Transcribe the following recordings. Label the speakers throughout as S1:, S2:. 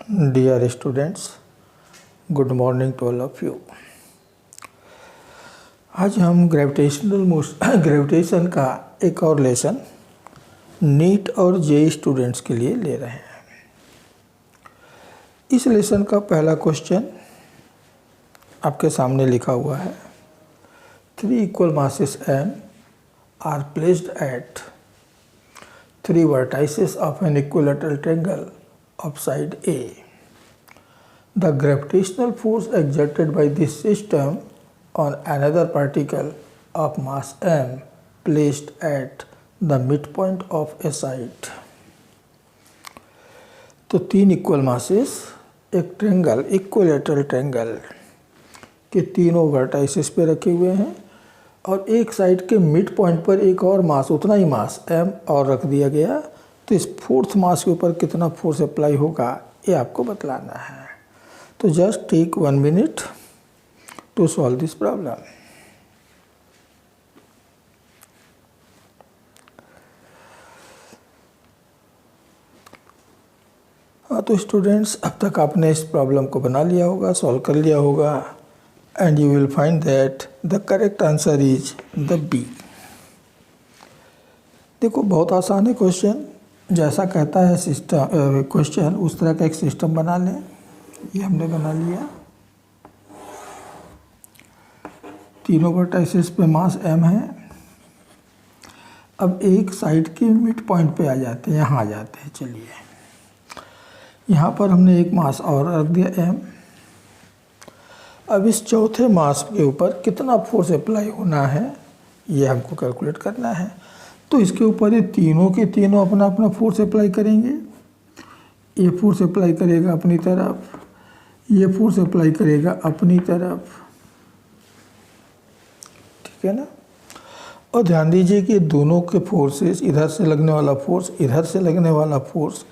S1: Dear students, good morning to all of you. आज हम gravitation का एक और लेसन नीट और जेई स्टूडेंट्स के लिए ले रहे हैं। इस लेसन का पहला क्वेश्चन आपके सामने लिखा हुआ है। 3 equal masses m are placed at 3 vertices of an equilateral triangle of side A. The gravitational force exerted by this system on another particle of mass m placed at the midpoint of a side. तो 3 equal masses एक triangle equilateral triangle के तीनों vertices पे रखे हुए हैं और एक साइड के मिड पॉइंट पर एक और मास, उतना ही मास m और रख दिया गया। तो इस फोर्थ मास के ऊपर कितना फोर्स अप्लाई होगा ये आपको बतलाना है। तो just take 1 minute to solve this problem. हाँ, तो स्टूडेंट्स अब तक आपने इस प्रॉब्लम को बना लिया होगा, सॉल्व कर लिया होगा and you will find that the correct answer is the B. देखो बहुत आसान है क्वेश्चन, जैसा कहता है सिस्टम क्वेश्चन उस तरह का एक सिस्टम बना लें। ये हमने बना लिया। तीनों वर्टाइसिस पे मास m है। अब एक साइड के मिड पॉइंट पे आ जाते हैं, यहाँ आ जाते हैं। चलिए यहाँ पर हमने एक मास और रख दिया m। अब इस चौथे मास के ऊपर कितना फोर्स अप्लाई होना है ये हमको कैलकुलेट करना है। तो इसके ऊपर ये तीनों के तीनों अपना अपना फोर्स अप्लाई करेंगे। ये फोर्स अप्लाई करेगा अपनी तरफ, ये फोर्स अप्लाई करेगा अपनी तरफ, ठीक है ना। और ध्यान दीजिए कि दोनों के फोर्सेस, इधर से लगने वाला फोर्स, इधर से लगने वाला फोर्स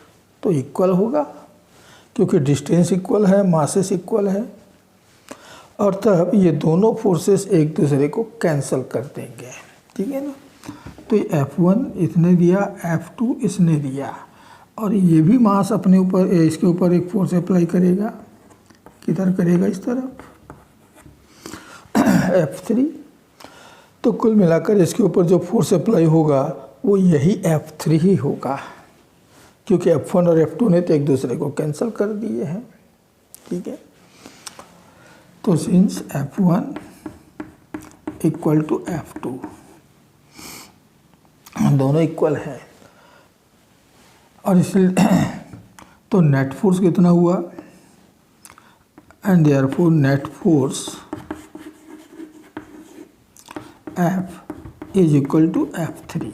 S1: तो इक्वल होगा क्योंकि डिस्टेंस इक्वल है, मासेस इक्वल है। और तब ये दोनों फोर्सेस एक दूसरे को कैंसिल कर देंगे, ठीक है ना। तो ये F1 इसने दिया, F2 इसने दिया और ये भी मास अपने ऊपर, इसके ऊपर एक फोर्स अप्लाई करेगा। किधर करेगा? इस तरफ, F3। तो कुल मिलाकर इसके ऊपर जो फोर्स अप्लाई होगा वो यही F3 ही होगा क्योंकि F1 और F2 ने तो एक दूसरे को कैंसिल कर दिए हैं, ठीक है। तो since F1 equal to F2 दोनों इक्वल है और इसलिए तो नेट फोर्स कितना हुआ and therefore net force F is equal to F3।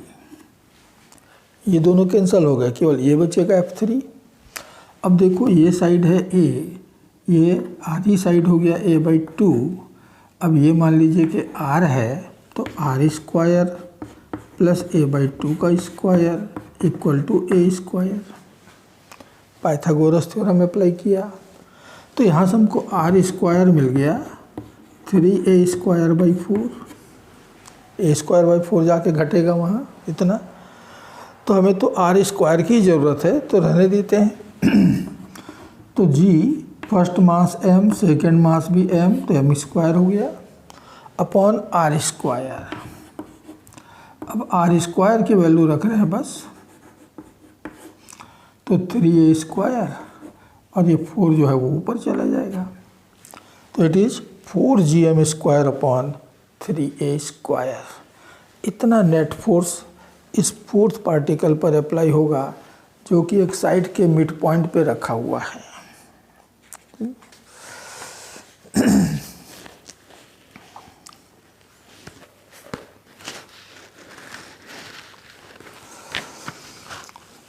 S1: ये दोनों कैंसिल हो गए, केवल ये बचेगा F3। अब देखो ये साइड है A, ये आधी साइड हो गया A/2। अब ये मान लीजिए कि R है तो R² प्लस A/2 का square equal to A²। Pythagoras theorem apply किया तो यहाँ से हमको R² मिल गया 3A² by 4। A² by 4 जाके घटेगा वहाँ इतना, तो हमें तो R² की ज़रूरत है तो रहने देते हैं। तो G first mass m, second mass भी m, तो m² हो गया अपॉन R²। अब R² की वैल्यू रख रहे हैं बस, तो 3A² और ये 4 जो है वो ऊपर चला जाएगा। तो it is 4gm² upon 3A²। इतना नेट फोर्स इस फोर्थ पार्टिकल पर अप्लाई होगा जो कि एक साइड के मिड पॉइंट पे रखा हुआ है।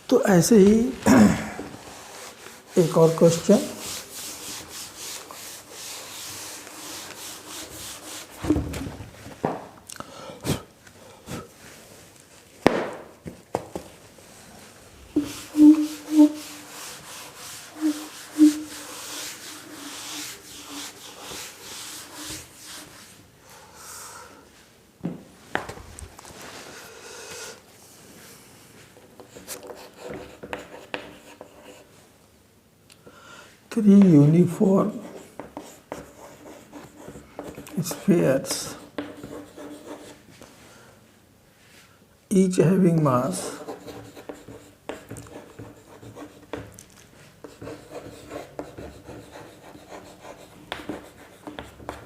S1: तो ऐसे ही एक और question, 3 uniform spheres, each having mass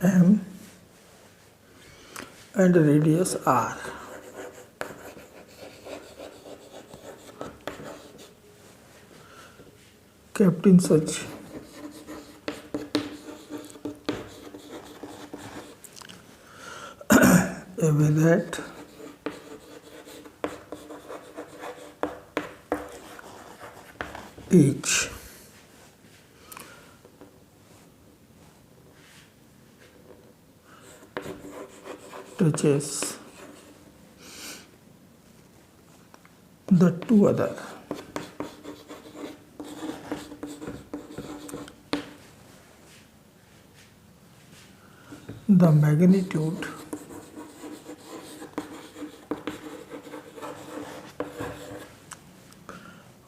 S1: m and radius r. Kept in such a way that each touches the two other. The magnitude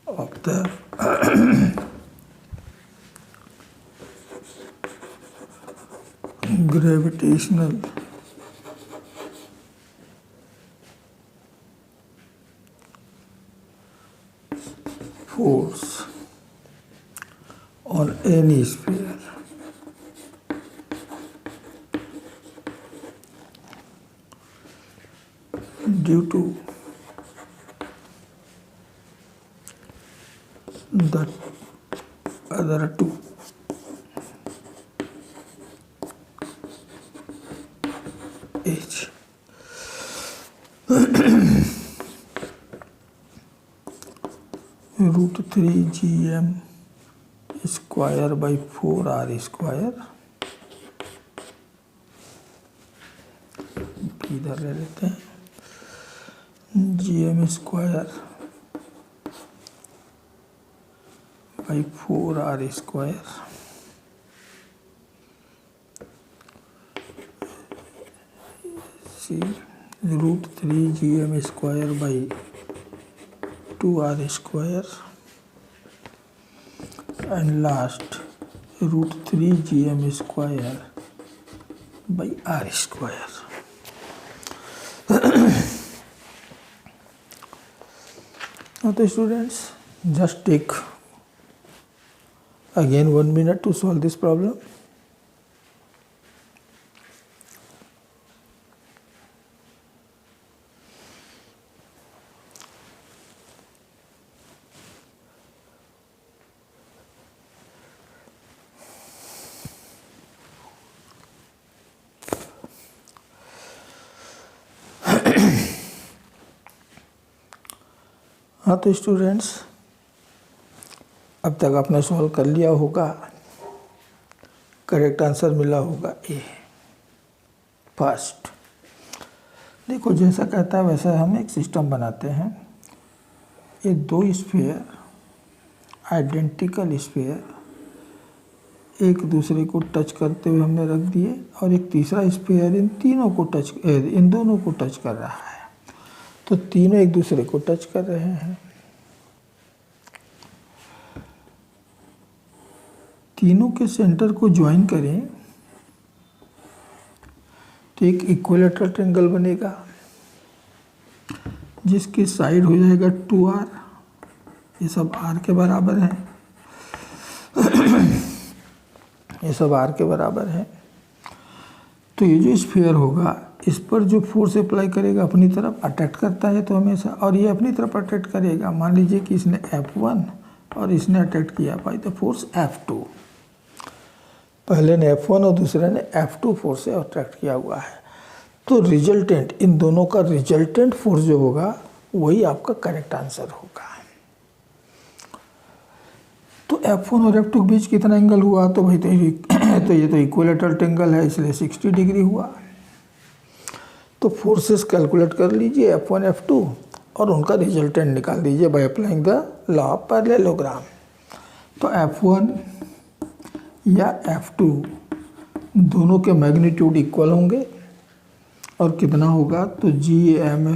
S1: of the gravitational force on any sphere due to the other two. H. Root 3 GM square by 4R square. इधर ले लेते हैं GM square by 4R square C root 3 GM square by 2R square and last root 3 GM square by R square. Now the students, just take again 1 minute to solve this problem. हाँ तो students, अब तक आपने solve कर लिया होगा, correct answer मिला होगा ए फर्स्ट। देखो जैसा कहता है वैसा हम एक सिस्टम बनाते हैं। ये दो स्फीयर आइडेंटिकल स्फीयर एक दूसरे को टच करते हुए हमने रख दिए और एक तीसरा स्फीयर इन दोनों को टच कर रहा है, तो तीनों एक दूसरे को टच कर रहे हैं। तीनों के सेंटर को ज्वाइन करें तो एक इक्विलैटरल ट्रायंगल बनेगा जिसकी साइड हो जाएगा 2R, ये सब R के बराबर है, ये सब R के बराबर है। तो ये जो स्फीयर होगा इस पर जो फोर्स अप्लाई करेगा अपनी तरफ अट्रैक्ट करता है तो हमेशा, और ये अपनी तरफ अट्रैक्ट करेगा। मान लीजिए कि इसने F1 और इसने अट्रैक्ट किया बाय द फोर्स F2। पहले ने F1 और दूसरे ने F2 फोर्स से अट्रैक्ट किया हुआ है, तो रिजल्टेंट, इन दोनों का रिजल्टेंट फोर्स जो होगा वही आपका करेक्ट आंसर होगा। तो F1 और F2 के बीच कितना एंगल हुआ, तो भाई तो ये तो इक्विलैटरल ट्रायंगल है इसलिए 60 डिग्री हुआ। तो फोर्सेस कैलकुलेट कर लीजिए F1 F2 और उनका रिजल्टेंट निकाल दीजिए by applying the law of parallelogram. तो F1 या F2 दोनों के मैग्नीट्यूड इक्वल होंगे और कितना होगा, तो GM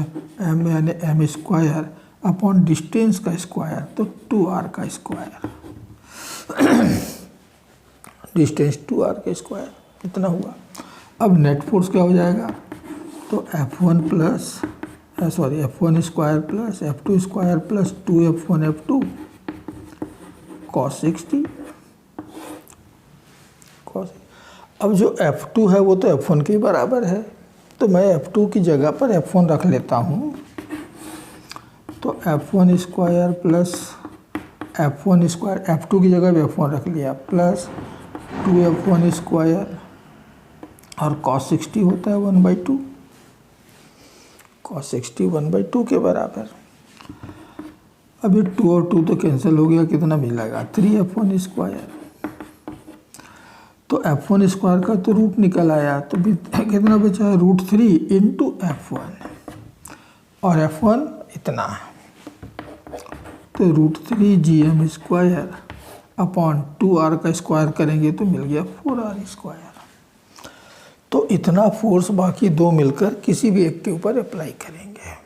S1: यानी M स्क्वायर अपॉन डिस्टेंस का स्क्वायर, तो 2R का स्क्वायर। डिस्टेंस 2r का स्क्वायर, इतना हुआ। अब नेट फोर्स क्या हो जाएगा, तो F1 plus F1 square plus F2 square plus 2F1 F2 cos 60 cos। अब जो F2 है वो तो F1 के बराबर है, तो मैं F2 की जगह पर F1 रख लेता हूँ। तो F1 square plus F1 square, F2 की जगह भी F1 रख लिया, प्लस 2F1 स्क्वायर और cos 60 होता है 1/2, cos 60 1/2 के बराबर। अभी 2 और 2 तो कैंसिल हो गया, कितना मिलेगा 3F1 स्क्वायर। तो F1 स्क्वायर का तो रूट निकल आया, तो भी कितना बचा है √3 इंटू F1, और F1 इतना, तो √3 GM स्क्वायर अपॉन 2r का स्क्वायर करेंगे तो मिल गया 4r स्क्वायर। तो इतना फोर्स बाकी दो मिलकर किसी भी एक के ऊपर अप्लाई करेंगे,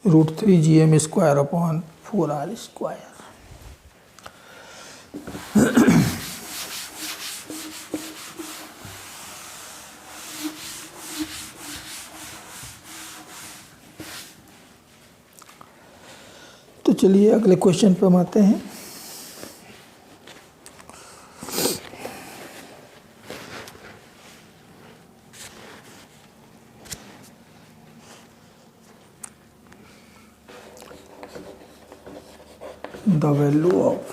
S1: √3 GM square upon 4r square. तो चलिए अगले क्वेश्चन पे हम आते हैं। The value of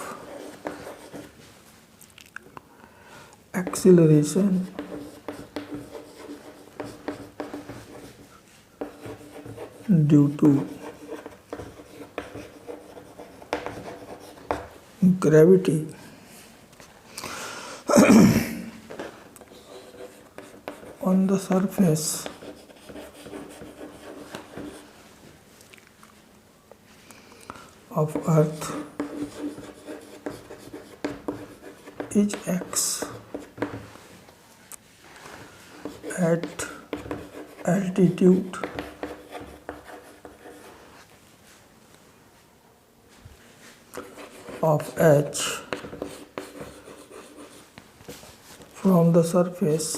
S1: acceleration due to gravity on the surface of Earth is x at altitude of h from the surface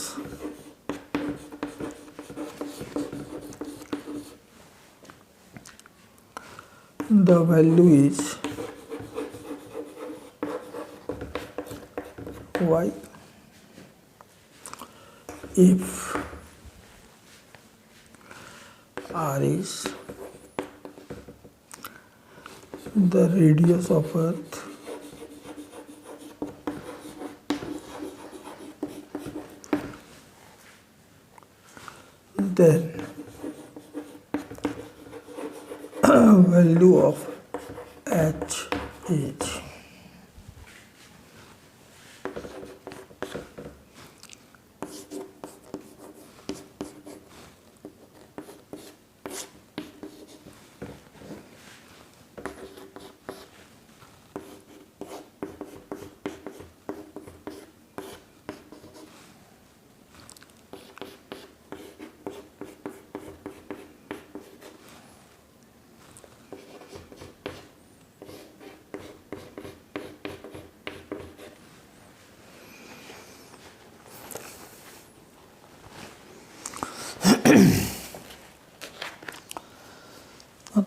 S1: the value is y if r is the radius of Earth then value of h is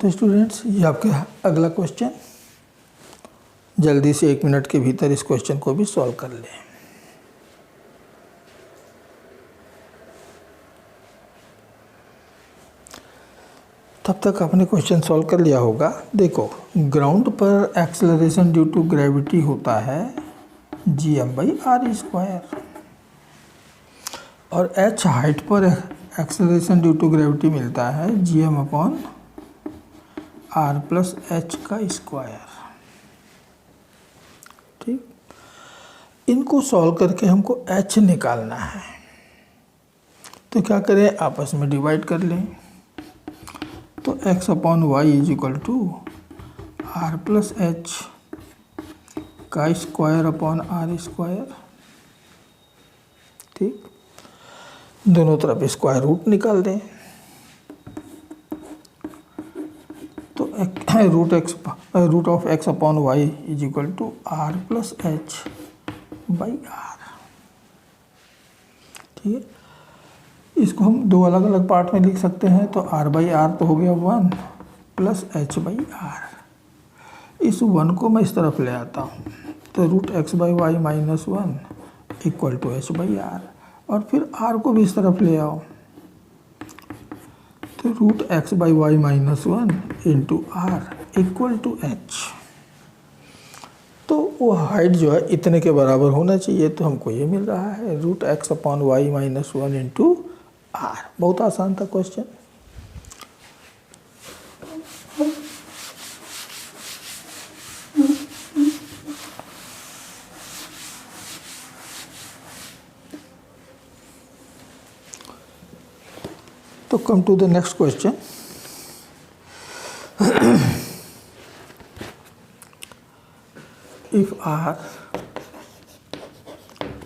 S1: तो students ये आपका अगला question, जल्दी से 1 minute के भीतर इस question को भी सॉल्व कर लें। तब तक आपने क्वेश्चन सॉल्व कर लिया होगा। देखो, ग्राउंड पर एक्सेलरेशन ड्यू टू ग्रेविटी होता है GM/r स्क्वायर, और h हाइट पर एक्सेलरेशन ड्यू टू ग्रेविटी मिलता है GM/r प्लस h का स्क्वायर। ठीक, इनको सॉल्व करके हमको h निकालना है, तो क्या करें, आपस में डिवाइड कर लें। तो x/y is equal to r plus h का स्क्वायर अपॉन r स्क्वायर। ठीक, दोनों तरफ स्क्वायर रूट निकाल दें। तो root of x upon y is equal to r plus h by r। ठीक है, इसको हम दो अलग अलग पार्ट में लिख सकते हैं। तो r बाई आर तो हो गया 1 प्लस h बाई आर। इस 1 को मैं इस तरफ ले आता हूँ, तो root x by y minus 1 equal to h by r. और फिर r को भी इस तरफ ले आओ, तो root x by y minus 1 into r equal to h। तो वो हाइट जो है इतने के बराबर होना चाहिए, तो हमको ये मिल रहा है root x upon y minus 1 into r. बहुत आसान था क्वेश्चन। तो come to the next question. If R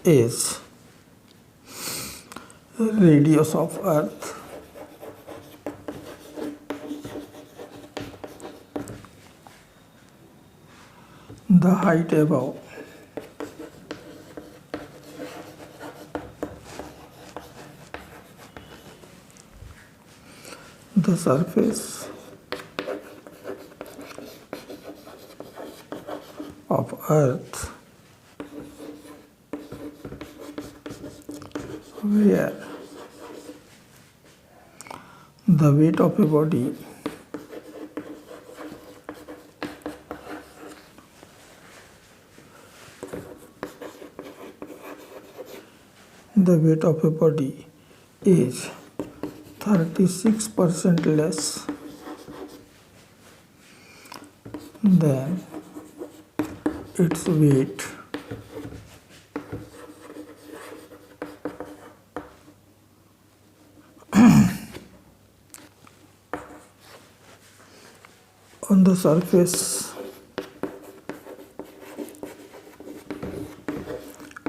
S1: is radius of Earth, the height above the surface of Earth where the weight of a body is 36% less than its weight on the surface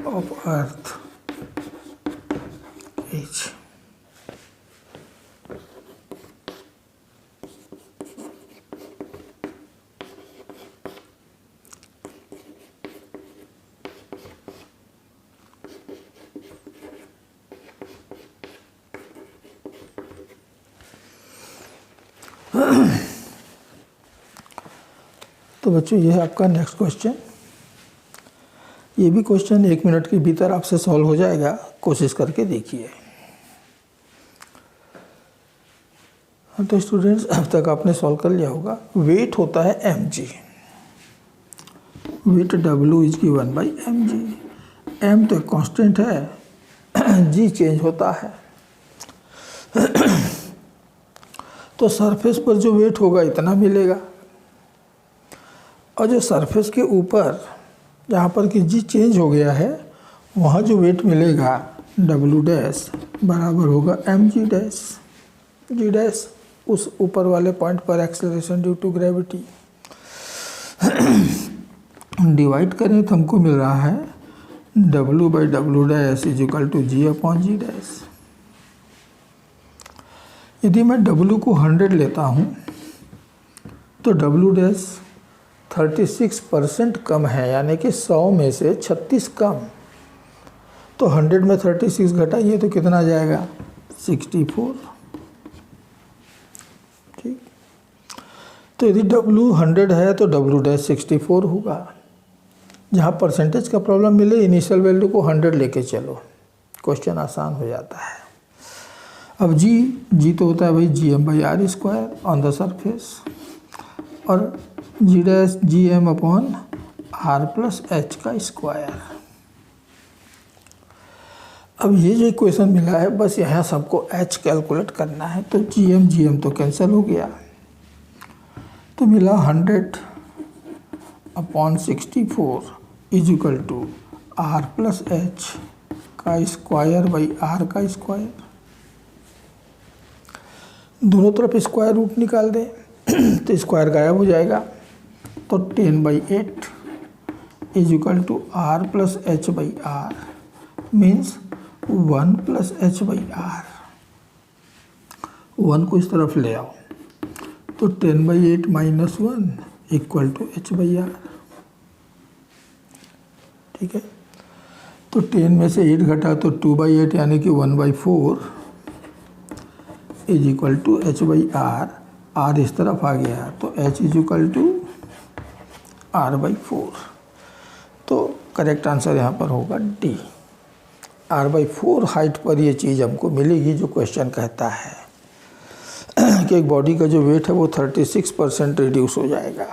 S1: of Earth is तो बच्चों ये है आपका next question. ये भी question 1 minute के भीतर आपसे सॉल्व हो जाएगा, कोशिश करके देखिए। तो स्टूडेंट्स अब तक आपने सॉल्व कर लिया होगा। वेट होता है mg, weight w is given by mg। m तो एक कांस्टेंट है, g चेंज होता है। तो सरफेस पर जो वेट होगा इतना मिलेगा, और जो सरफेस के ऊपर जहाँ पर कि जी चेंज हो गया है वहाँ जो वेट मिलेगा डब्ल्यू डैश बराबर होगा एम जी डैश। जी डैश उस ऊपर वाले पॉइंट पर acceleration due to gravity. Divide करें तो हमको मिल रहा है W by W dash is equal to ji upon G dash. यदि मैं डब्ल्यू को 100 लेता हूँ तो डब्ल्यू डैश 36% कम है, यानी कि 100 में से 36 कम। तो 100 में 36 घटाइए तो कितना जाएगा 64। ठीक, तो यदि W 100 है तो W डैश 64 होगा। जहाँ परसेंटेज का प्रॉब्लम मिले इनिशियल वैल्यू को 100 लेके चलो, क्वेश्चन आसान हो जाता है। अब जी तो होता है भाई GM/r² ऑन द सरफेस, और g dash GM upon r plus h का स्क्वायर। अब ये जो इक्वेशन मिला है बस यहाँ सबको h कैलकुलेट करना है। तो GM तो कैंसिल हो गया, तो मिला 100 upon 64 is equal to r plus h का स्क्वायर बाई r का स्क्वायर। दोनों तरफ स्क्वायर रूट निकाल दें तो स्क्वायर गायब हो जाएगा। तो 10/8 is equal to r plus h by R means 1 plus h by R. 1 को इस तरफ ले आओ तो 10/8 minus 1 equal to h by R. ठीक है, तो तो 10 में से 8 घटा तो 2/8 यानी कि 1/4 is equal to h/r। r इस तरफ आ गया तो h is equal to r/4। तो करेक्ट आंसर यहाँ पर होगा डी। r/4 हाइट पर ये चीज़ हमको मिलेगी जो क्वेश्चन कहता है कि एक बॉडी का जो वेट है वो 36% रिड्यूस हो जाएगा।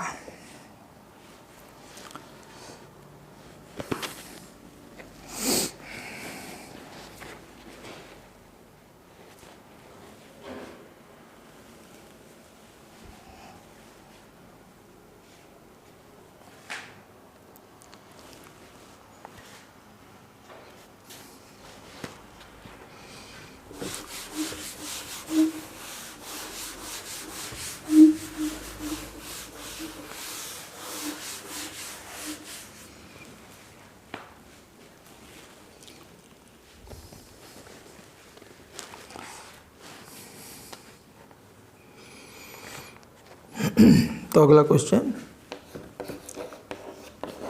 S1: तो अगला question,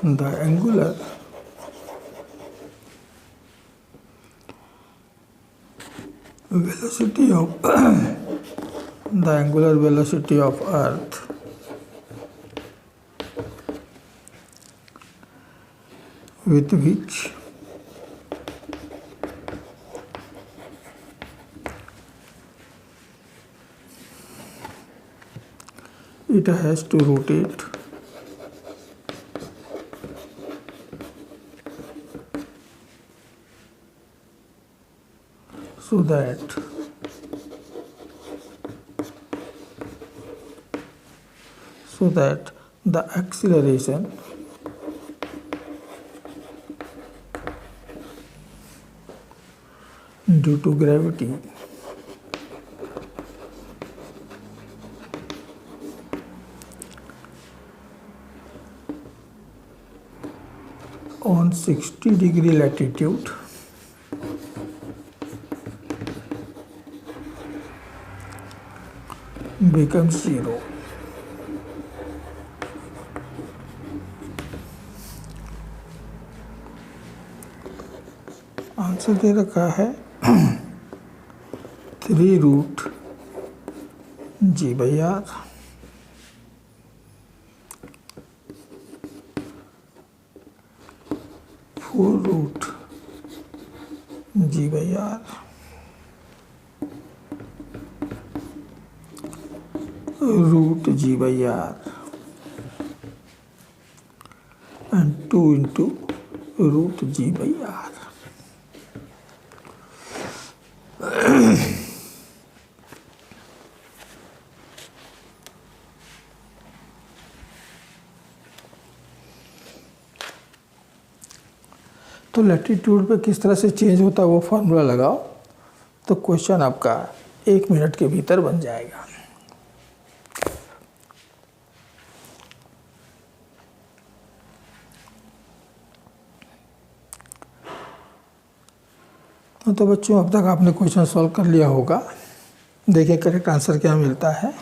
S1: the angular velocity of the angular velocity of earth with which it has to rotate so that the acceleration due to gravity on 60-degree latitude becomes 0. Answer दे रखा है 3√g/r, 4√g/r, √g/r and 2 into √g/r। तो latitude पे किस तरह से change होता है वो फार्मूला लगाओ तो क्वेश्चन आपका 1 मिनट के भीतर बन जाएगा। तो बच्चों अब तक आपने क्वेश्चन सॉल्व कर लिया होगा। देखिए करेक्ट आंसर क्या मिलता है।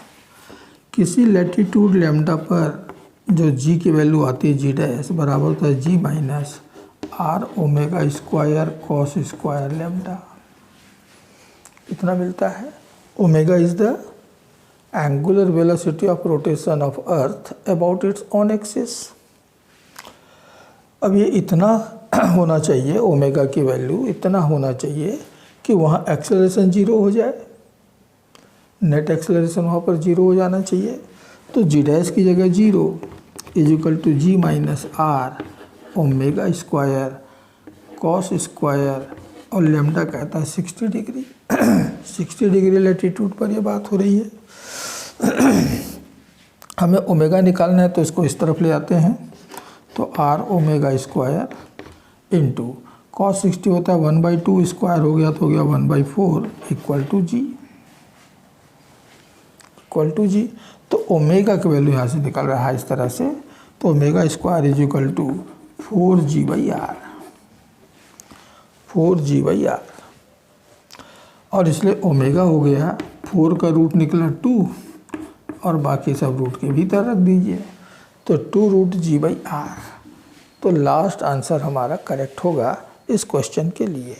S1: किसी लैटिट्यूड लैम्डा पर जो g की वैल्यू आती है g' बराबर होता है g minus r omega square cos square lambda, इतना मिलता है। Omega is the angular velocity of rotation of earth about its own axis. अब ये इतना होना चाहिए, ओमेगा की वैल्यू इतना होना चाहिए कि वहाँ एक्सेलरेशन 0 हो जाए, नेट एक्सेलरेशन वहाँ पर 0 हो जाना चाहिए। तो जी डैश की जगह 0 is equal to g minus r omega square cos square और लैम्डा कहता है 60 डिग्री। 60 डिग्री लैटिट्यूड पर ये बात हो रही है। हमें ओमेगा निकालना है तो इसको इस तरफ ले आते हैं तो r omega square into cos 60 होता है 1/2 स्क्वायर हो गया तो हो गया 1/4 इक्वल टू जी। तो ओमेगा की वैल्यू यहाँ से निकल रहा है इस तरह से, तो omega square is equal to 4g/r, 4g/r। और इसलिए ओमेगा हो गया 4 का रूट निकला 2 और बाकी सब रूट के भीतर रख दीजिए तो 2√g/r। तो लास्ट आंसर हमारा करेक्ट होगा इस क्वेश्चन के लिए।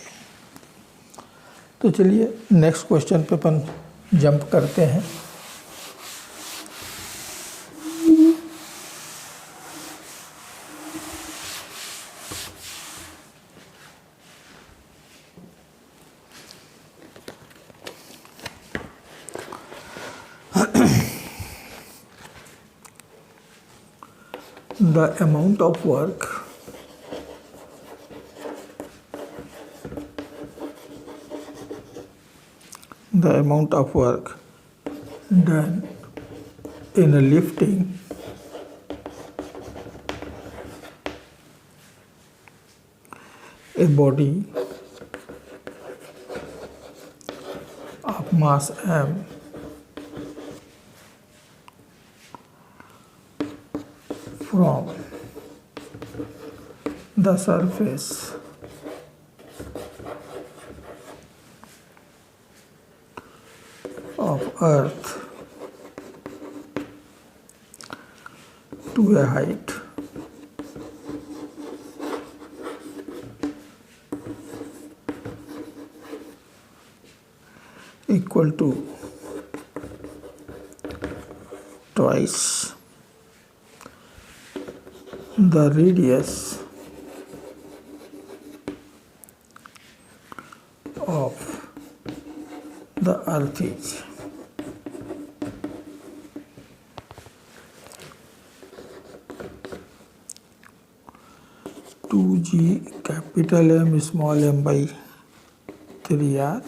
S1: तो चलिए नेक्स्ट क्वेश्चन पे अपन जंप करते हैं। The amount of work done in lifting a body of mass m from the surface of Earth to a height equal to twice the radius of the Earth is. Two G capital M small m by 3r,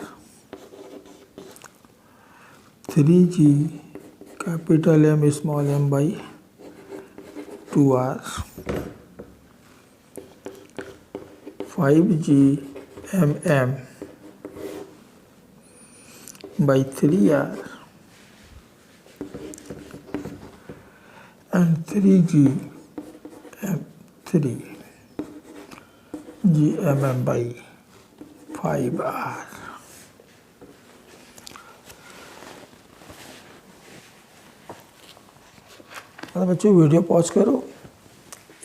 S1: 3g capital M small m by 2r, 5g mm by 3r and 3g mm by 5r। बच्चों video pause करो।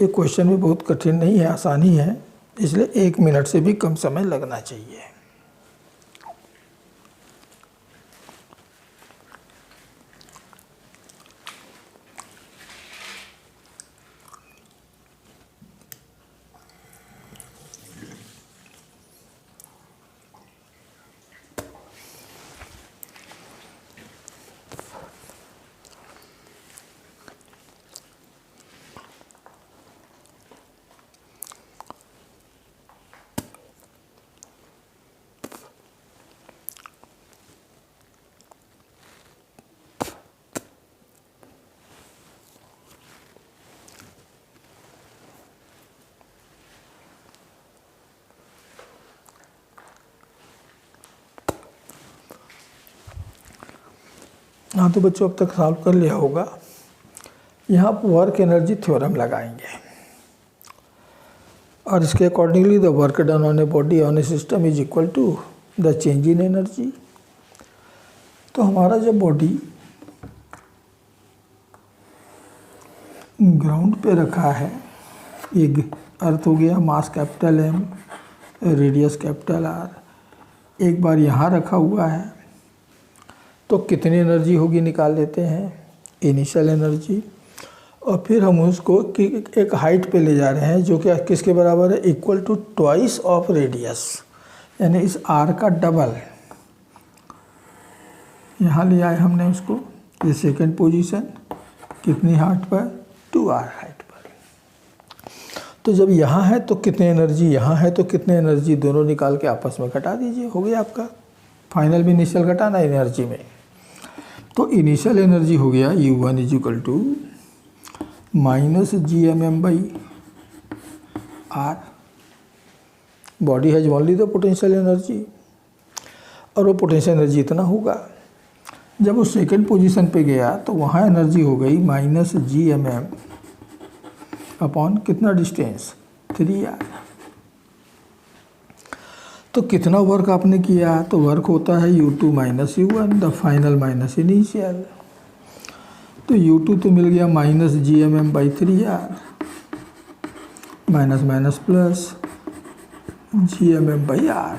S1: ये question भी बहुत कठिन नहीं है, आसानी है, इसलिए 1 मिनट से भी कम समय लगना चाहिए। हाँ तो बच्चों अब तक सॉल्व कर लिया होगा। यहाँ पर वर्क एनर्जी थ्योरम लगाएंगे और इसके accordingly the work done on a body on a system is equal to the change in energy. तो हमारा जब बॉडी ग्राउंड पे रखा है, ये अर्थ हो गया, mass capital M, radius capital R, एक बार यहाँ रखा हुआ है तो कितनी एनर्जी होगी निकाल लेते हैं, इनिशियल एनर्जी। और फिर हम उसको एक हाइट पे ले जा रहे हैं जो कि किसके बराबर है, equal to twice of radius, यानी इस R का डबल। यहाँ ले आए हमने उसको, ये सेकंड पोजीशन, कितनी हाइट पर, 2r हाइट पर। तो जब यहाँ है तो कितनी एनर्जी, यहाँ है तो कितनी एनर्जी, दोनों निकाल के आपस में घटा दीजिए, हो गया आपका। फाइनल भी इनिशियल घटाना एनर्जी में, तो इनिशियल एनर्जी हो गया U1 is equal to minus GMM by R। Body has only the potential energy, और वो पोटेंशियल एनर्जी इतना होगा। जब वो सेकंड पोजीशन पे गया तो वहाँ एनर्जी हो गई माइनस GMM अपॉन कितना डिस्टेंस, 3r। तो कितना वर्क आपने किया, तो वर्क होता है U2 minus U1, the final minus initial. तो U2 तो मिल गया minus GMM by 3r, minus minus plus, GMM/R।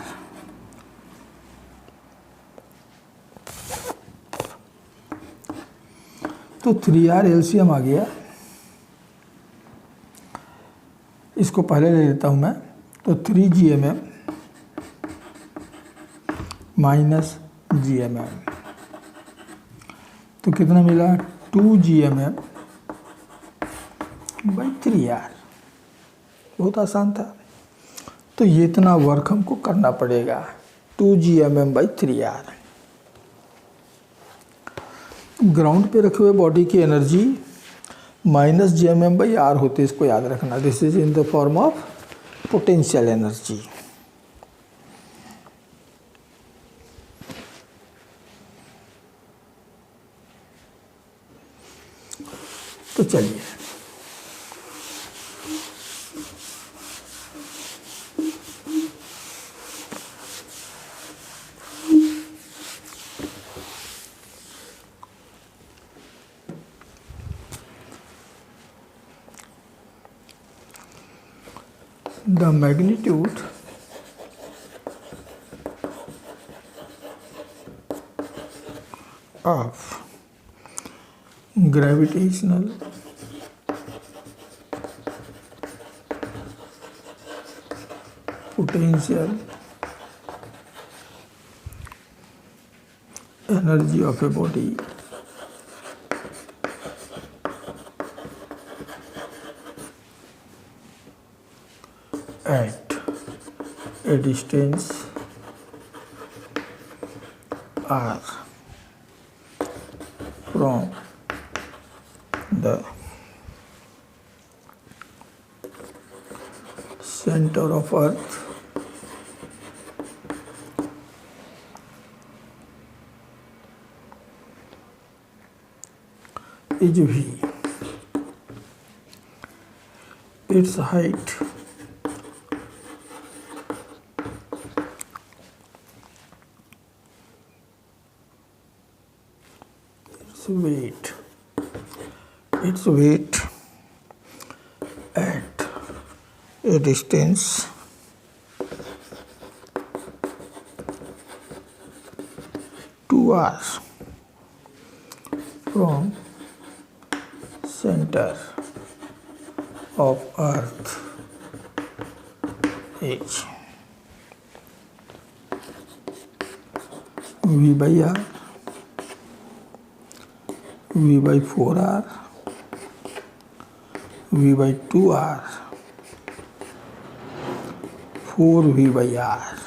S1: तो 3R एलसीएम आ गया, इसको पहले ले लेता हूँ मैं। तो 3 GMM माइनस GMM, तो कितना मिला? 2 GMM/3R। बहुत आसान था। तो ये इतना वर्क हमको करना पड़ेगा, 2 GMM/3R। ग्राउंड पे रखे हुए बॉडी की एनर्जी माइनस GMM/R होती है, इसको याद रखना। This is in the form of potential energy. तो चलिए the magnitude of gravitational potential energy of a body at a distance r from the center of earth is V. Its height its weight at a distance r from center of earth is V/R, V/4R, V/2R, 4V/R।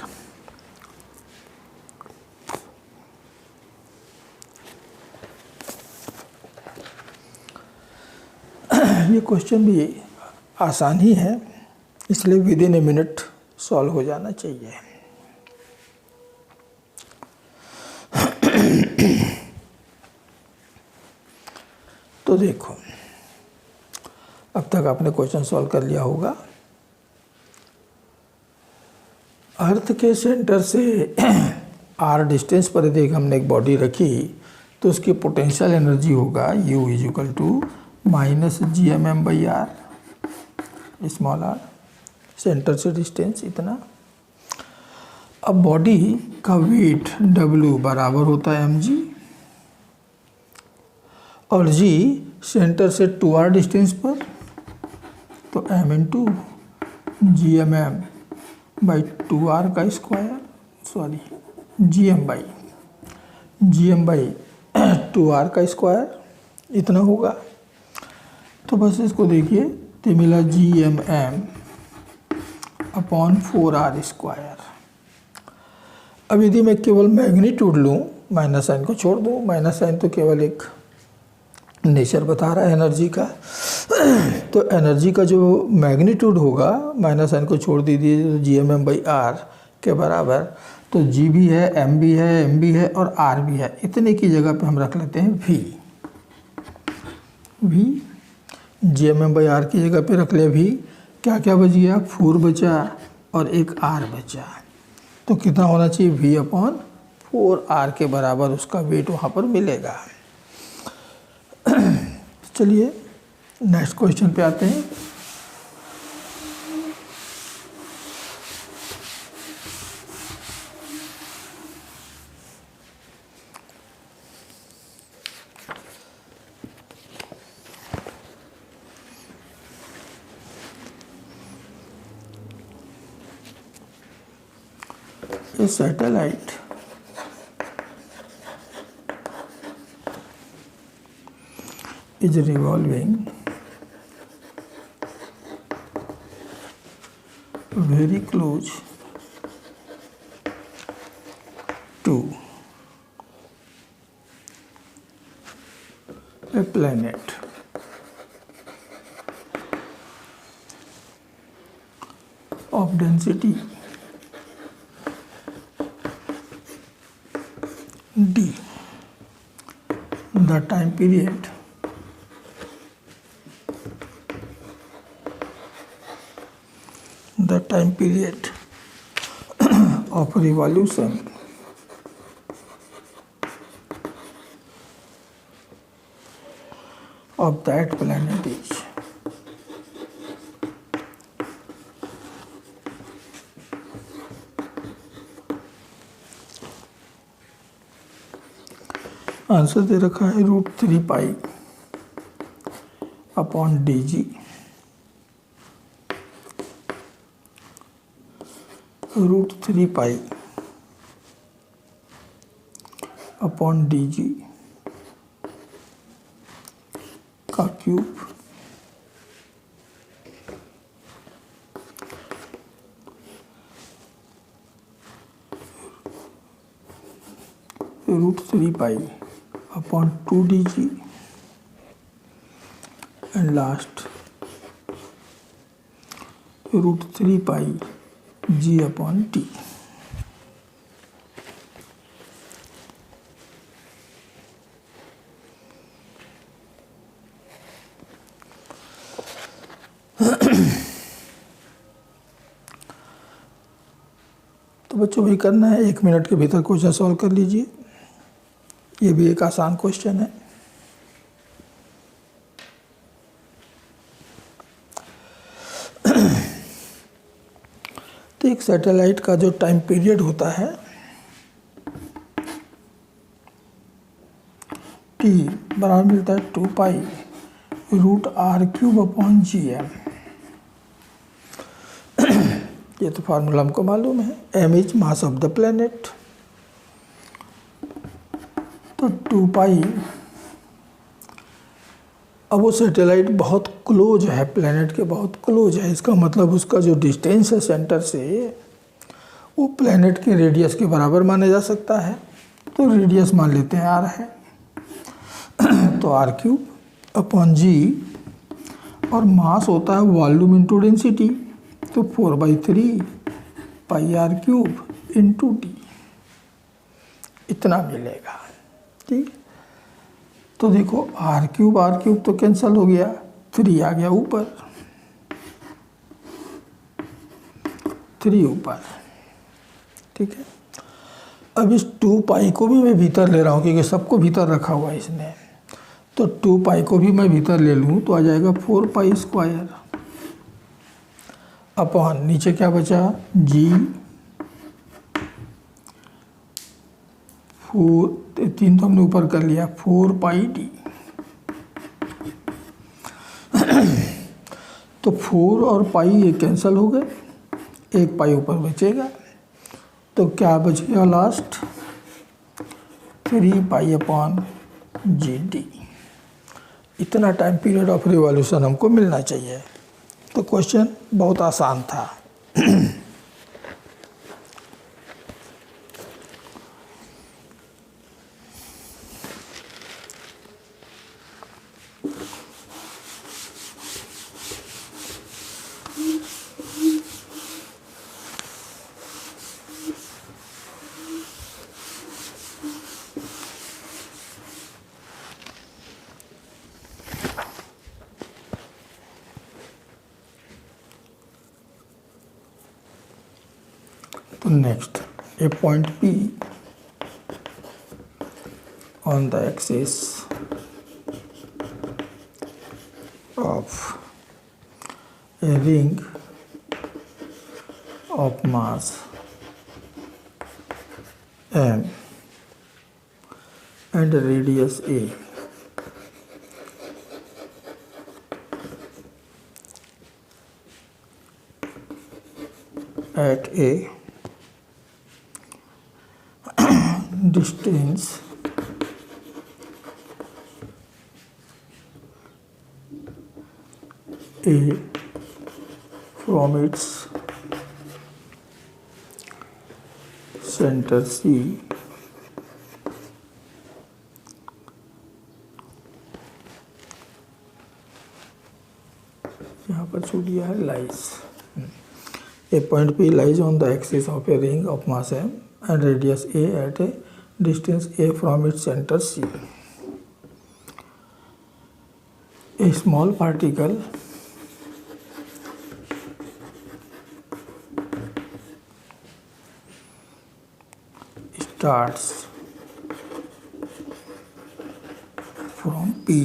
S1: ये question भी आसान ही है, इसलिए with in a minute solve हो जाना चाहिए। तो देखो, अब तक आपने क्वेश्चन सॉल्व कर लिया होगा। अर्थ के सेंटर से r डिस्टेंस पर यदि हमने एक बॉडी रखी तो उसकी पोटेंशियल एनर्जी होगा U = minus GMM/R, small r, centre से डिस्टेंस इतना। अब बॉडी का वेट W बराबर होता है mg, और g सेंटर से 2r डिस्टेंस पर, तो m × GMM/2r का स्क्वायर, सॉरी GM/2r का स्क्वायर इतना होगा। तो बस इसको देखिए, तो मिला GMM/4r²। अब यदि मैं केवल मैग्नीट्यूड लूँ, माइनस साइन को छोड़ दूँ, माइनस साइन तो केवल एक नेचर बता रहा है एनर्जी का। तो एनर्जी का जो मैग्नीट्यूड होगा, माइनस साइन को छोड़ दीजिए, तो GMM/r के बराबर, तो G भी है, M भी है, M भी है और R भी है। इतने की जगह पे हम रख लेते हैं V। GMM/r की जगह पे रख लिया V। क्या क्या बच गया? 4 बचा और एक R बचा। तो कितना होना चाहिए? V/4R के बराबर उसका वेट वहाँ पर मिलेगा। चलिए नेक्स्ट क्वेश्चन पे आते हैं। A satellite is revolving very close to a planet of density d. The time period of revolution of that planet is answer दे रखा है √3π अपॉन dg √3π अपॉन dg का cube √3π upon 2dg and last √3π g upon t. तो बच्चों भी करना है, 1 minute के भीतर क्वेश्चन सॉल्व कर लीजिए। ये भी एक आसान क्वेश्चन है। तो एक सैटेलाइट का जो टाइम पीरियड होता है t बराबर मिलता है 2π √r³ अपॉन gm। ये तो फार्मूला हमको मालूम है, m is mass of the planet. तो 2π, अब वो सैटेलाइट बहुत क्लोज है, प्लेनेट के बहुत क्लोज है, इसका मतलब उसका जो डिस्टेंस है सेंटर से वो प्लेनेट के रेडियस के बराबर माना जा सकता है। तो रेडियस मान लेते हैं r है, तो r³ अपॉन g, और मास होता है वॉल्यूम इंटू डेंसिटी, तो 4/3 πr³ इंटू d, इतना मिलेगा। ठीक, तो देखो r³ तो कैंसिल हो गया, 3 आ गया ऊपर, 3 ऊपर। ठीक है, अब इस 2π को भी मैं भीतर ले रहा हूँ क्योंकि सबको भीतर रखा हुआ है इसने, तो 2π को भी मैं भीतर ले लूँ तो आ जाएगा 4π² अपॉन नीचे क्या बचा g, 3 तो हमने ऊपर कर लिया, 4πd। तो 4 और π ये कैंसिल हो गए, 1 π ऊपर बचेगा, तो क्या बच गया लास्ट 3π अपॉन gd। इतना टाइम पीरियड ऑफ रिवॉल्यूशन हमको मिलना चाहिए। तो क्वेश्चन बहुत आसान था। तो next, a point P on the axis of a ring of mass m and radius a at a distance A from its center C यहाँ पर छू दिया है lies A point P lies on the axis of a ring of mass m and radius a at a distance a from its center C. A small particle starts from P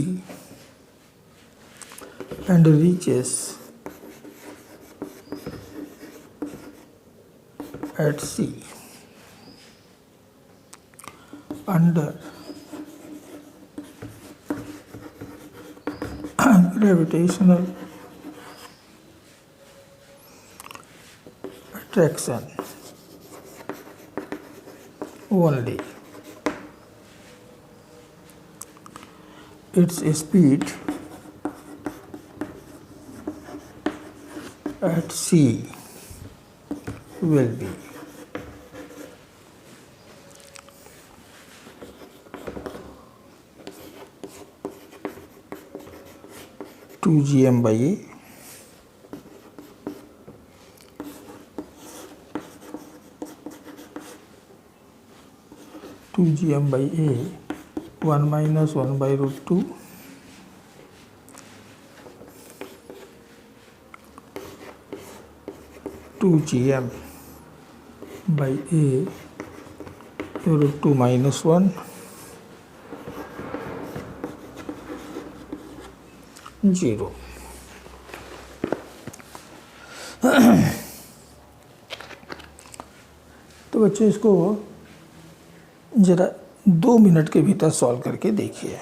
S1: and reaches at C under gravitational attraction only. Its speed at C will be two gm by A by A 1 minus 1 by root 2 2gm by A root 2 minus 1 0. तो बच्चों इसको ज़रा 2 minute के भीतर solve करके देखिए।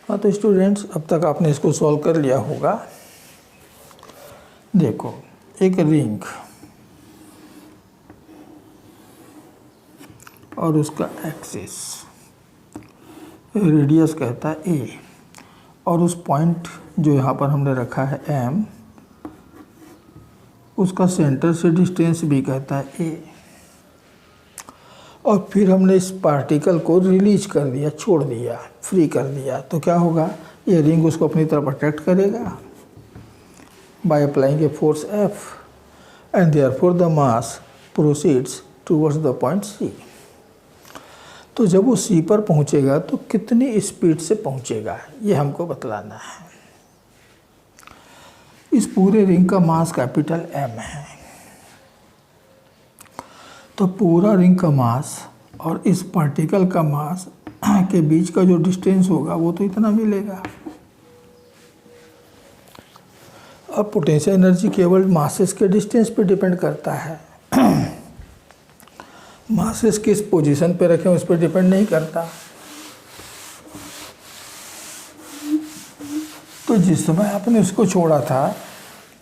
S1: हाँ तो स्टूडेंट्स अब तक आपने इसको सॉल्व कर लिया होगा। देखो एक रिंग और उसका एक्सिस रेडियस कहता है ए और उस पॉइंट जो यहाँ पर हमने रखा है एम उसका सेंटर से डिस्टेंस भी कहता है ए और फिर हमने इस पार्टिकल को रिलीज कर दिया, छोड़ दिया, फ्री कर दिया तो क्या होगा, ये रिंग उसको अपनी तरफ अट्रैक्ट करेगा by applying a force F and therefore the mass proceeds towards the point C. तो जब वो सी पर पहुंचेगा तो कितनी स्पीड से पहुंचेगा ये हमको बतलाना है। इस पूरे रिंग का मास कैपिटल एम है तो पूरा रिंग का मास और इस पार्टिकल का मास के बीच का जो डिस्टेंस होगा वो तो इतना मिलेगा। अब पोटेंशियल एनर्जी केवल मासेस के डिस्टेंस पे डिपेंड करता है मासेस किस पोजीशन पे रखें उस पर डिपेंड नहीं करता। तो जिस समय आपने उसको छोड़ा था,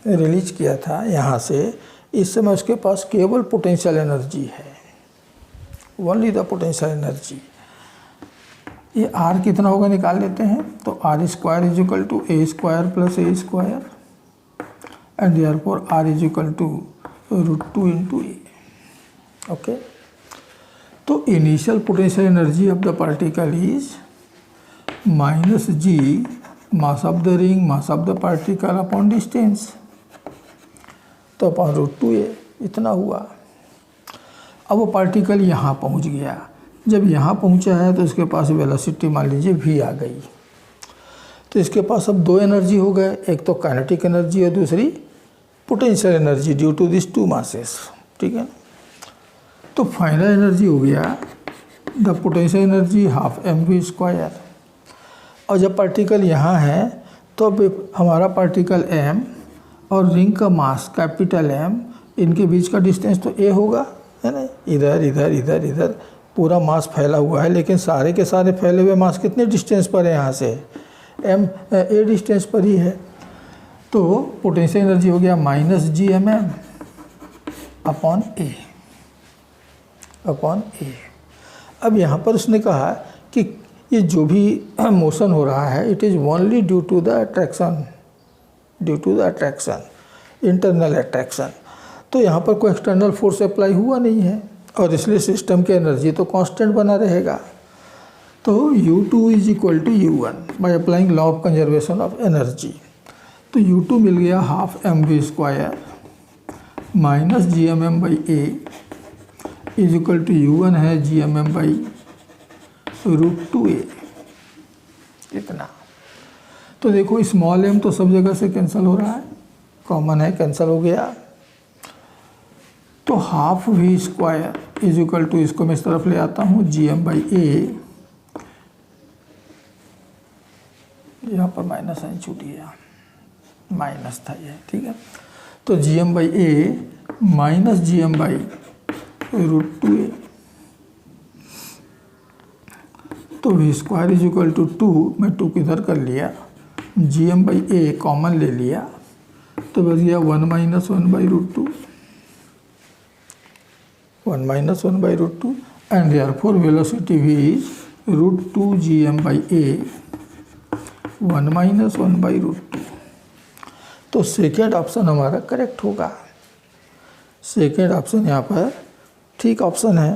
S1: रिलीज किया था यहाँ से, इस समय उसके पास केवल पोटेंशियल एनर्जी है, ओनली द पोटेंशियल एनर्जी। ये आर कितना होगा निकाल लेते हैं तो r square is equal to a square plus a square and therefore r is equal to √2 into a. Okay, तो initial potential energy of the particle is minus G mass of the ring mass of the particle upon distance तो upon √2a इतना हुआ। अब वो particle यहाँ पहुँच गया, जब यहाँ पहुँचा है तो इसके पास वेलोसिटी मान लीजिए v आ गई। तो इसके पास अब दो एनर्जी हो गए, एक तो काइनेटिक एनर्जी और दूसरी potential energy due to this two masses. ठीक है, तो फाइनल एनर्जी हो गया the potential energy half mv²। और जब पार्टिकल यहाँ है तो अब हमारा पार्टिकल m और रिंग का मास कैपिटल M, इनके बीच का डिस्टेंस तो a होगा, है ना, इधर इधर इधर इधर पूरा मास फैला हुआ है, लेकिन सारे के सारे फैले हुए मास कितने डिस्टेंस पर है यहाँ से, एम ए डिस्टेंस पर ही है। तो पोटेंशियल एनर्जी हो गया -GMM अपॉन ए। अब यहाँ पर उसने कहा कि ये जो भी मोशन हो रहा है it is only due to the attraction, internal attraction. तो यहाँ पर कोई एक्सटर्नल फोर्स अप्लाई हुआ नहीं है और इसलिए सिस्टम की एनर्जी तो कांस्टेंट बना रहेगा। तो U2 is equal to U1 by applying law of conservation of energy. तो U2 मिल गया ½ mv² -GMM/a is equal to U1 है GMM/√2a। इतना। तो देखो स्मॉल m तो सब जगह से कैंसिल हो रहा है, कॉमन है, कैंसिल हो गया। तो ½ इज इक्वल टू, इसको मैं इस तरफ ले आता हूँ, GM/a, यहाँ पर माइनस साइन छूट गया, माइनस था ये, ठीक है। तो GM/a माइनस GM/√2a। तो v² इज इक्वल टू 2, मैं 2 किधर कर लिया, GM/a कॉमन ले लिया, तो बच गया 1 - 1/√2, 1 - 1/√2 and therefore velocity v is √2 GM/a 1 - 1/√2। तो सेकेंड ऑप्शन हमारा करेक्ट होगा। सेकेंड ऑप्शन यहाँ पर ठीक ऑप्शन है।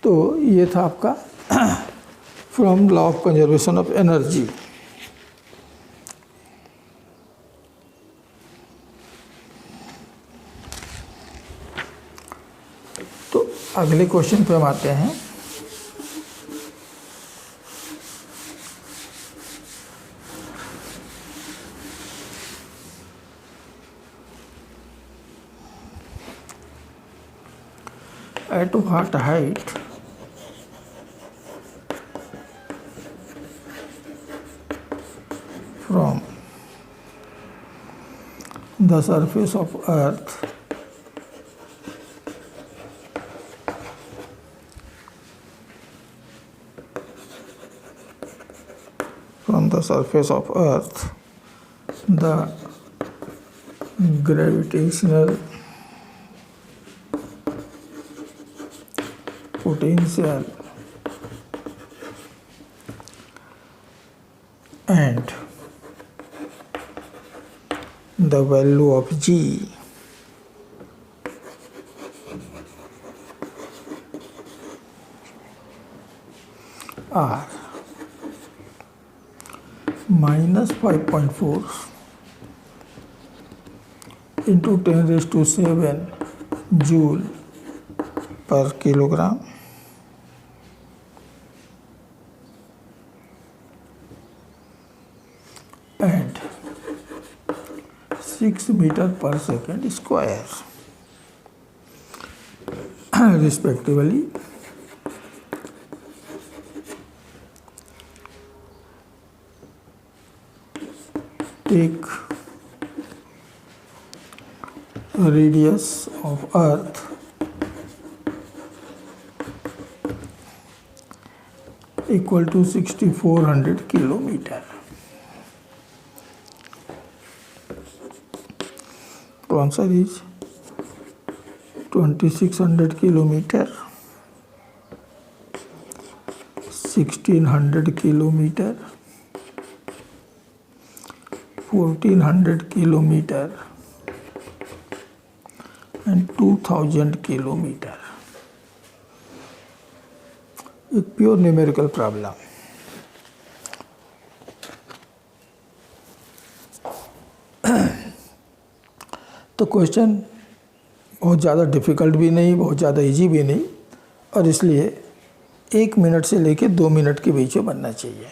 S1: तो ये था आपका from law of conservation of energy. तो अगले क्वेश्चन पे हम आते हैं। At what height from the surface of earth the gravitational potential and the value of G are -5.4 into 10⁷ joule पर kilogram and 6 meter per second square respectively. Take radius of earth equal to 6400 kilometer. तो answer is 2600 kilometre, 1600 kilometre, 1400 kilometre and 2000 kilometre. एक pure numerical problem. तो question बहुत ज़्यादा difficult भी नहीं, बहुत ज़्यादा इजी भी नहीं, और इसलिए 1 मिनट से लेकर 2 मिनट के बीच में बनना चाहिए।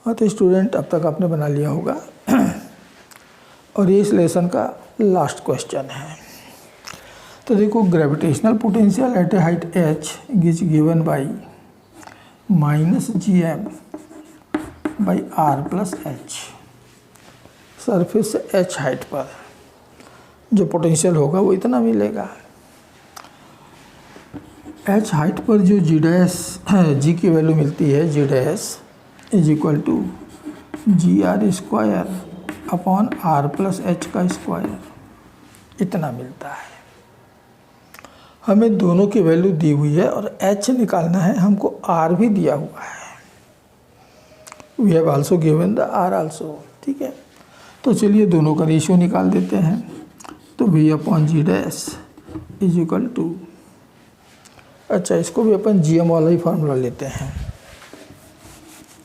S1: हाँ, तो स्टूडेंट अब तक आपने बना लिया होगा और ये इस लेसन का लास्ट क्वेश्चन है। तो देखो, gravitational potential at a height h is given by -GM by R plus H. Surface से एच हाइट पर जो पोटेंशियल होगा वो इतना मिलेगा। एच हाइट पर जो जी डैश जी की वैल्यू मिलती है, g dash is equal to g r square upon r plus H का स्क्वायर, इतना मिलता है। हमें दोनों की वैल्यू दी हुई है और एच निकालना है, हमको आर भी दिया हुआ है। We have also given the R also, ठीक है। तो चलिए दोनों का रेशियो निकाल देते हैं। तो V upon G dash is equal to, अच्छा इसको भी अपन जी एम वाला ही फार्मूला लेते हैं,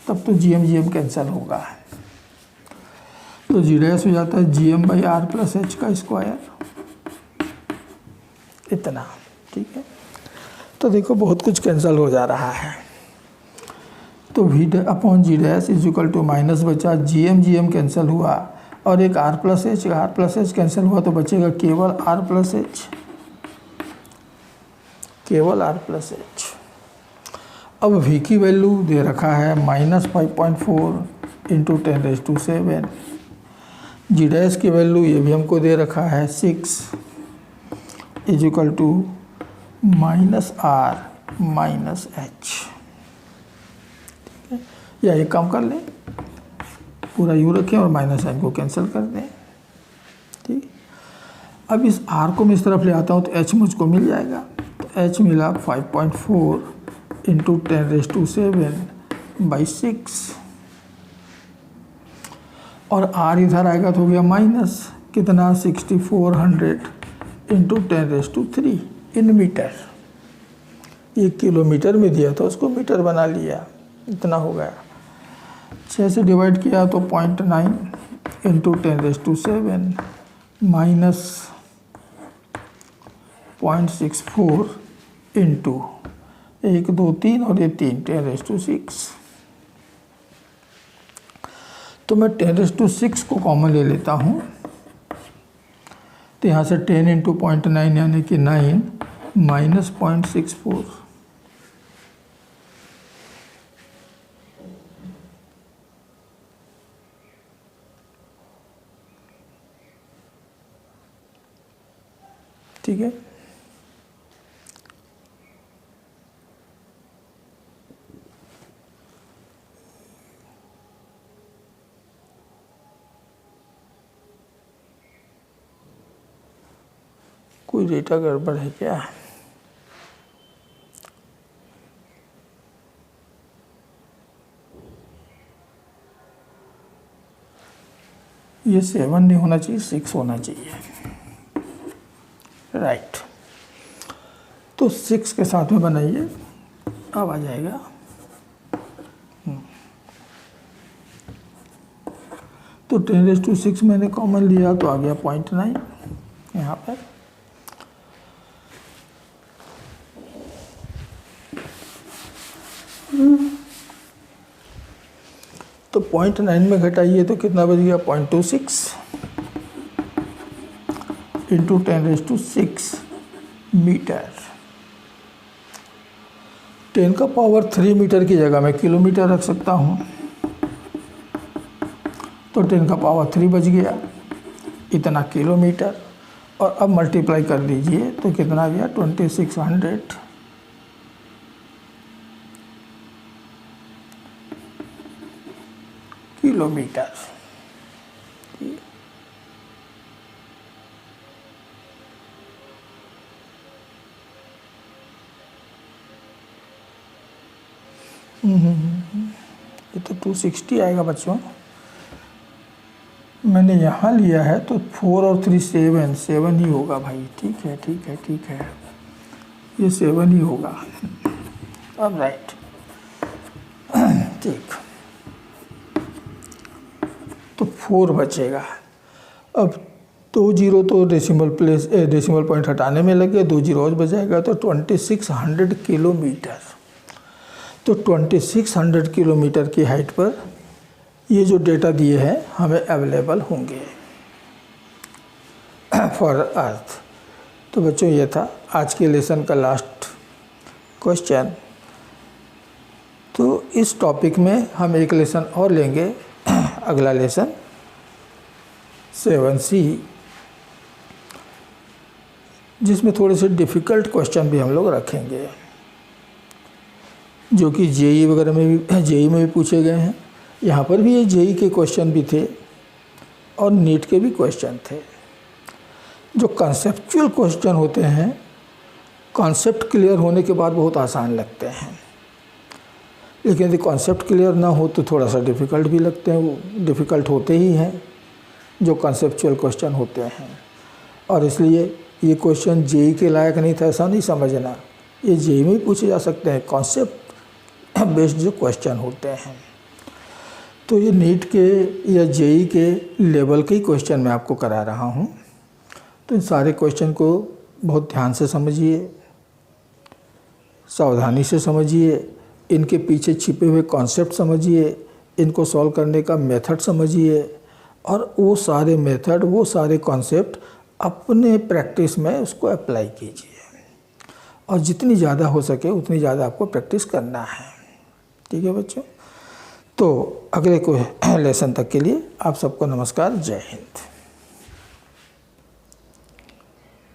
S1: तब तो जी एम कैंसिल होगा। तो जी डैश हो जाता है G M by R plus H का स्क्वायर, इतना, ठीक है। तो देखो बहुत कुछ कैंसिल हो जा रहा है। तो V upon G dash is equal to minus बचा, जी एम कैंसिल हुआ और एक आर प्लस एच कैंसिल हुआ, तो बचेगा केवल आर प्लस एच, केवल आर प्लस एच। अब वी की वैल्यू दे रखा है -5.4 इंटू 10⁻⁷। जी डैश की वैल्यू ये भी हमको दे रखा है 6 is equal to -r minus H, ठीक है। या एक काम कर लें, पूरा यू रखें और माइनस साइन को कैंसिल कर दें, ठीक। अब इस आर को मैं इस तरफ ले आता हूँ तो एच मुझको मिल जाएगा। तो एच मिला 5.4 इंटू 10⁻⁷/6 और आर इधर आएगा तो हो गया माइनस कितना 6400 इंटू 10⁻³ इन मीटर। ये किलोमीटर में दिया था, उसको मीटर बना लिया, इतना हो गया। 6 से डिवाइड किया तो 0.9 इंटू 10⁻⁷ माइनस 0.64 इंटू 1 2 3 और ये 3 10⁻⁶। तो मैं 10⁻⁶ को कॉमन ले लेता हूँ, तो यहाँ से 10 इंटू 0.9 यानी कि 9 माइनस 0.64, ठीक है। कोई डेटा गड़बड़ है क्या? ये 7 नहीं होना चाहिए, 6 होना चाहिए, राइट। तो 6 के साथ में बनाइए, अब आ जाएगा। तो 10⁻⁶ मैंने कॉमन लिया तो आ गया 0.9 यहाँ पर। तो 0.9 में घटाइए तो कितना बच गया 0.26 इंटू 10⁻⁶ मीटर। 10 का पावर 3 मीटर की जगह मैं किलोमीटर रख सकता हूँ, तो 10 का पावर 3 बच गया, इतना किलोमीटर। और अब मल्टीप्लाई कर दीजिए तो कितना आ गया 2600 किलोमीटर। ये तो 260 आएगा बच्चों, मैंने यहाँ लिया है तो 4 और 3 7 ही होगा भाई, ठीक है ठीक है ठीक है, ये 7 ही होगा। अब राइट, ठीक, तो 4 बचेगा। अब 2 जीरो तो डेसिमल पॉइंट हटाने में लगे, 2 जीरो और बचाएगा तो 2600 किलोमीटर। तो 2600 किलोमीटर की हाइट पर ये जो डेटा दिए हैं हमें अवेलेबल होंगे फॉर अर्थ। तो बच्चों ये था आज के लेसन का लास्ट क्वेश्चन। तो इस टॉपिक में हम एक लेसन और लेंगे, अगला लेसन 7C, जिसमें थोड़े से डिफ़िकल्ट क्वेश्चन भी हम लोग रखेंगे, जो कि जेई वगैरह में भी, जेई में भी पूछे गए हैं। यहाँ पर भी ये जेई के क्वेश्चन भी थे और नीट के भी क्वेश्चन थे। जो कॉन्सेप्चुअल क्वेश्चन होते हैं, कॉन्सेप्ट क्लियर होने के बाद बहुत आसान लगते हैं, लेकिन यदि कॉन्सेप्ट क्लियर ना हो तो थोड़ा सा डिफ़िकल्ट भी लगते हैं। वो डिफ़िकल्ट होते ही हैं जो कॉन्सेप्चुअल क्वेश्चन होते हैं, और इसलिए ये क्वेश्चन जेई के लायक नहीं था ऐसा नहीं समझना। ये जेई में भी पूछे जा सकते हैं, कॉन्सेप्ट बेस्ड जो क्वेश्चन होते हैं। तो ये नीट के या जेई के लेवल के ही क्वेश्चन मैं आपको करा रहा हूँ। तो इन सारे क्वेश्चन को बहुत ध्यान से समझिए, सावधानी से समझिए, इनके पीछे छिपे हुए कॉन्सेप्ट समझिए, इनको सॉल्व करने का मेथड समझिए, और वो सारे मेथड, वो सारे कॉन्सेप्ट अपने प्रैक्टिस में उसको अप्लाई कीजिए, और जितनी ज़्यादा हो सके उतनी ज़्यादा आपको प्रैक्टिस करना है। ठीक है बच्चों, तो अगले को लेसन तक के लिए आप सबको नमस्कार, जय हिंद।